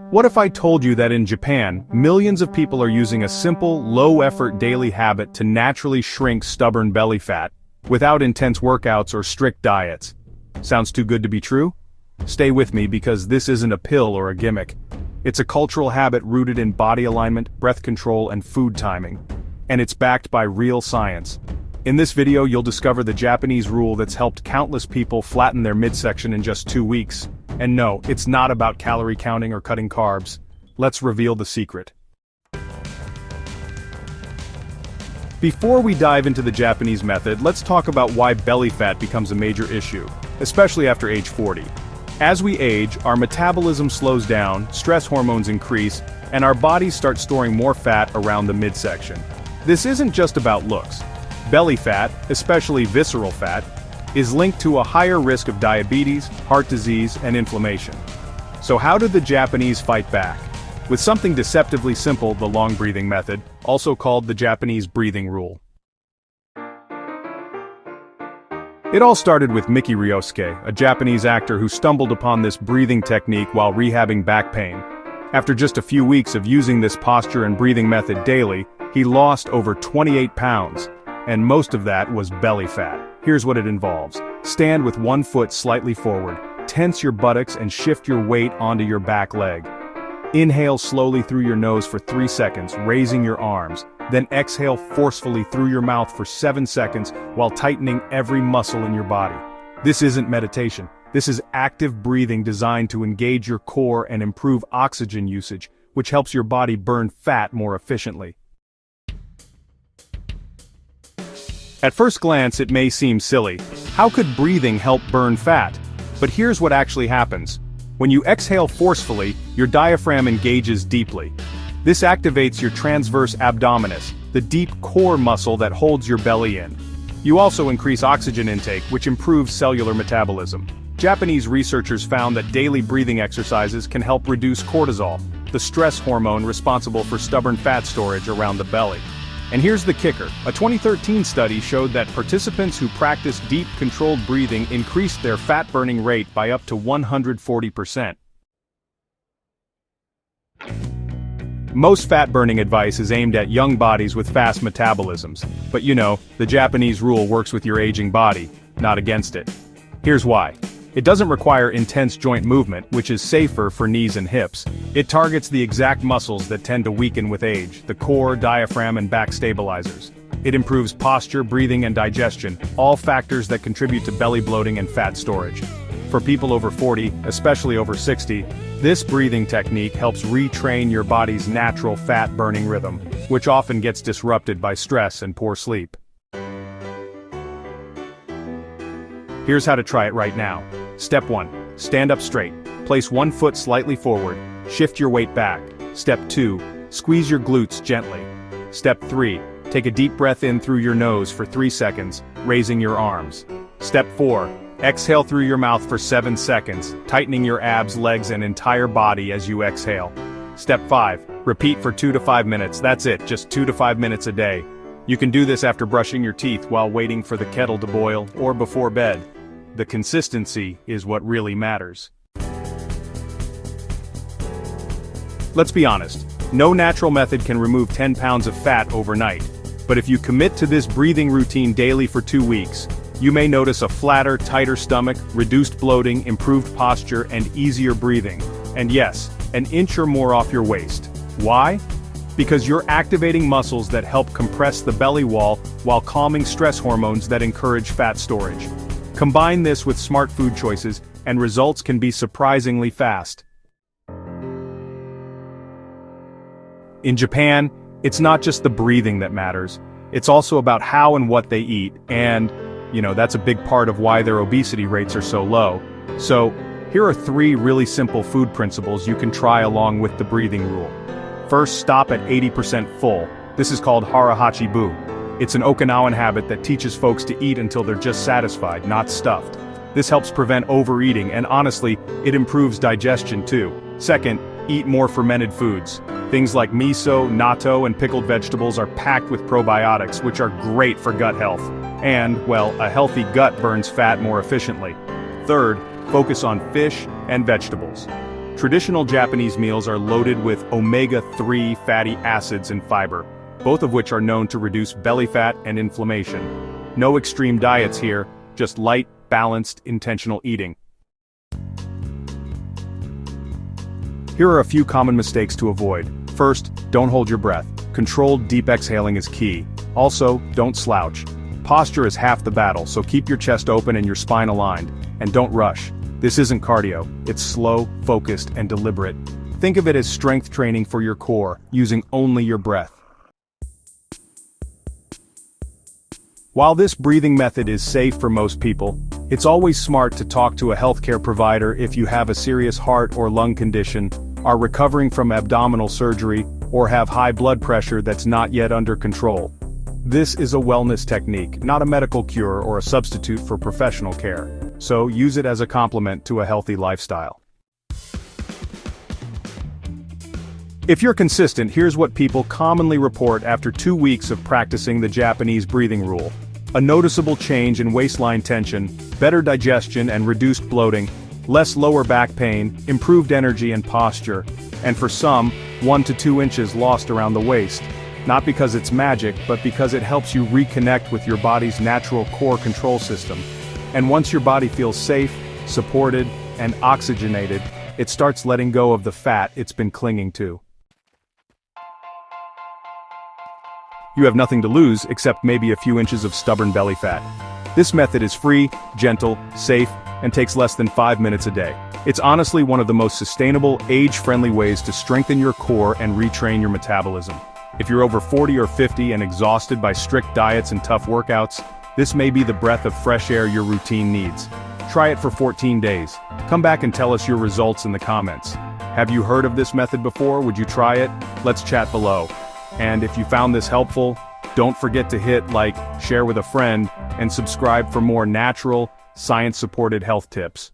What if I told you that in Japan, millions of people are using a simple, low-effort daily habit to naturally shrink stubborn belly fat, without intense workouts or strict diets? Sounds too good to be true? Stay with me because this isn't a pill or a gimmick. It's a cultural habit rooted in body alignment, breath control, and food timing. And it's backed by real science. In this video you'll discover the Japanese rule that's helped countless people flatten their midsection in just 2 weeks. And no, it's not about calorie counting or cutting carbs. Let's reveal the secret. Before we dive into the Japanese method, let's talk about why belly fat becomes a major issue, especially after age 40. As we age, our metabolism slows down, stress hormones increase, and our bodies start storing more fat around the midsection. This isn't just about looks. Belly fat, especially visceral fat, is linked to a higher risk of diabetes, heart disease, and inflammation. So how did the Japanese fight back? With something deceptively simple, the long breathing method, also called the Japanese breathing rule. It all started with Miki Ryosuke, a Japanese actor who stumbled upon this breathing technique while rehabbing back pain. After just a few weeks of using this posture and breathing method daily, he lost over 28 pounds. And most of that was belly fat. Here's what it involves. Stand with one foot slightly forward, tense your buttocks and shift your weight onto your back leg. Inhale slowly through your nose for 3 seconds, raising your arms. Then exhale forcefully through your mouth for 7 seconds while tightening every muscle in your body. This isn't meditation. This is active breathing designed to engage your core and improve oxygen usage, which helps your body burn fat more efficiently. At first glance, it may seem silly. How could breathing help burn fat? But here's what actually happens. When you exhale forcefully, your diaphragm engages deeply. This activates your transverse abdominis, the deep core muscle that holds your belly in. You also increase oxygen intake, which improves cellular metabolism. Japanese researchers found that daily breathing exercises can help reduce cortisol, the stress hormone responsible for stubborn fat storage around the belly. And here's the kicker. A 2013 study showed that participants who practiced deep, controlled breathing increased their fat-burning rate by up to 140%. Most fat-burning advice is aimed at young bodies with fast metabolisms. But you know, the Japanese rule works with your aging body, not against it. Here's why. It doesn't require intense joint movement, which is safer for knees and hips. It targets the exact muscles that tend to weaken with age, the core, diaphragm, and back stabilizers. It improves posture, breathing, and digestion, all factors that contribute to belly bloating and fat storage. For people over 40, especially over 60, this breathing technique helps retrain your body's natural fat-burning rhythm, which often gets disrupted by stress and poor sleep. Here's how to try it right now. Step 1. Stand up straight. Place one foot slightly forward. Shift your weight back. Step 2. Squeeze your glutes gently. Step 3. Take a deep breath in through your nose for 3 seconds, raising your arms. Step 4. Exhale through your mouth for 7 seconds, tightening your abs, legs, and entire body as you exhale. Step 5. Repeat for 2 to 5 minutes. That's it, just 2 to 5 minutes a day. You can do this after brushing your teeth while waiting for the kettle to boil or before bed. The consistency is what really matters. Let's be honest, no natural method can remove 10 pounds of fat overnight. But if you commit to this breathing routine daily for 2 weeks, you may notice a flatter, tighter stomach, reduced bloating, improved posture, and easier breathing. And yes, an inch or more off your waist. Why? Because you're activating muscles that help compress the belly wall while calming stress hormones that encourage fat storage. Combine this with smart food choices, and results can be surprisingly fast. In Japan, it's not just the breathing that matters. It's also about how and what they eat, and, that's a big part of why their obesity rates are so low. So, here are 3 really simple food principles you can try along with the breathing rule. First, stop at 80% full. This is called harahachi-bu. It's an Okinawan habit that teaches folks to eat until they're just satisfied, not stuffed. This helps prevent overeating, and honestly, it improves digestion too. Second, eat more fermented foods. Things like miso, natto, and pickled vegetables are packed with probiotics, which are great for gut health. And, well, a healthy gut burns fat more efficiently. Third, Focus on fish and vegetables. Traditional Japanese meals are loaded with omega-3 fatty acids and fiber, both of which are known to reduce belly fat and inflammation. No extreme diets here, just light, balanced, intentional eating. Here are a few common mistakes to avoid. First, don't hold your breath. Controlled deep exhaling is key. Also, don't slouch. Posture is half the battle, so keep your chest open and your spine aligned. And don't rush. This isn't cardio, it's slow, focused, and deliberate. Think of it as strength training for your core, using only your breath. While this breathing method is safe for most people, it's always smart to talk to a healthcare provider if you have a serious heart or lung condition, are recovering from abdominal surgery, or have high blood pressure that's not yet under control. This is a wellness technique, not a medical cure or a substitute for professional care, so use it as a complement to a healthy lifestyle. If you're consistent, here's what people commonly report after 2 weeks of practicing the Japanese breathing rule. A noticeable change in waistline tension, better digestion and reduced bloating, less lower back pain, improved energy and posture, and for some, 1 to 2 inches lost around the waist. Not because it's magic, but because it helps you reconnect with your body's natural core control system. And once your body feels safe, supported, and oxygenated, it starts letting go of the fat it's been clinging to. You have nothing to lose except maybe a few inches of stubborn belly fat. This method is free, gentle, safe, and takes less than 5 minutes a day. It's honestly one of the most sustainable, age-friendly ways to strengthen your core and retrain your metabolism. If you're over 40 or 50 and exhausted by strict diets and tough workouts, this may be the breath of fresh air your routine needs. Try it for 14 days. Come back and tell us your results in the comments. Have you heard of this method before? Would you try it? Let's chat below. And if you found this helpful, don't forget to hit like, share with a friend, and subscribe for more natural, science-supported health tips.